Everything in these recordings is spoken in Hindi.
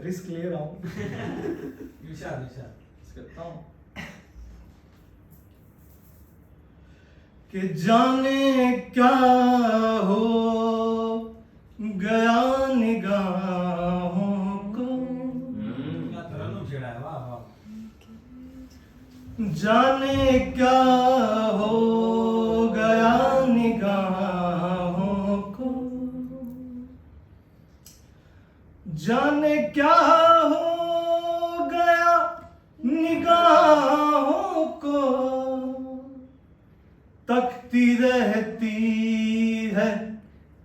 रिस्क ले रहा हूँ। विशाल करता हूँ कि जाने क्या हो गया निगाहों को, जाने क्या हो गया निगाहों को, जाने क्या हो गया निगाहों को, तकती रहती है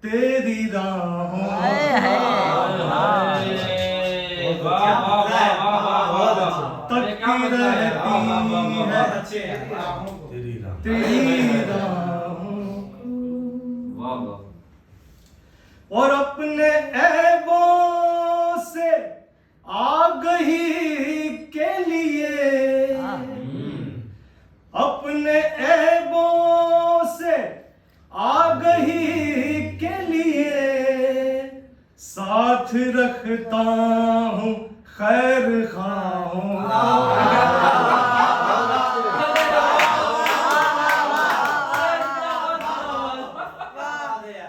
तेरी राहों तकती रहती है तेरी राहों और अपने ऐबों से आगही के लिए, अपने ऐबों से आगही के लिए साथ रखता हूँ खैर खाहों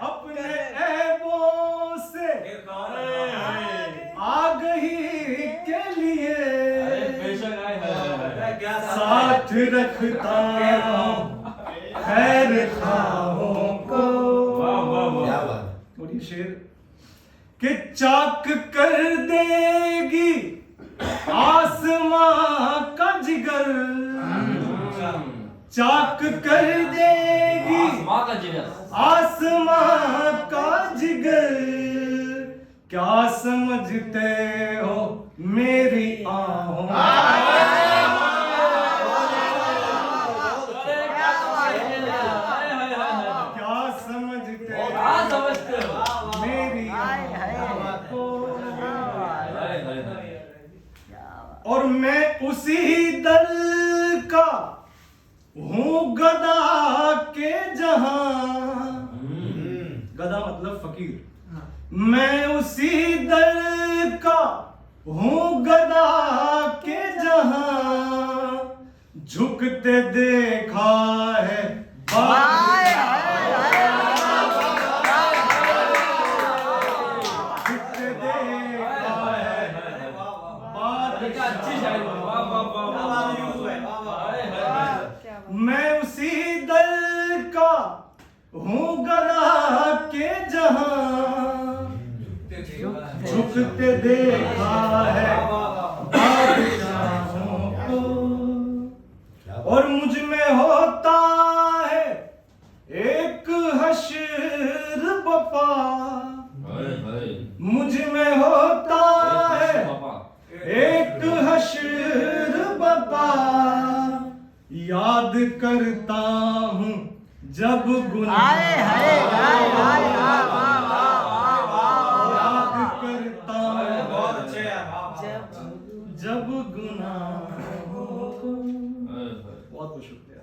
अपने ऐबों से आगही के लिए साथ रखता हूँ खैर खाहों को। और ये शेर कि चाक कर देगी आसमां का जिगर, चाक कर देगी आसमां का जिगर, क्या समझते हो मेरी ahoं क्या समझते हो मेरी ahoं को। और मैं उसी दल का हूँ गदा के जहां, गदा मतलब फकीर, मैं उसी दल का हूँ गदा के जहां, झुकते देखा है झुकते देखा है मैं उसी दल का हूँ गदा के जहां, झुकते देखा है बादशाहों को। और मुझ में होता है एक हश्र बपा, मुझ में होता है एक हश्र बपा, याद करता हूँ जब गुनाह, याद करता हूँ जब गुनाह। बहुत बहुत शुक्रिया।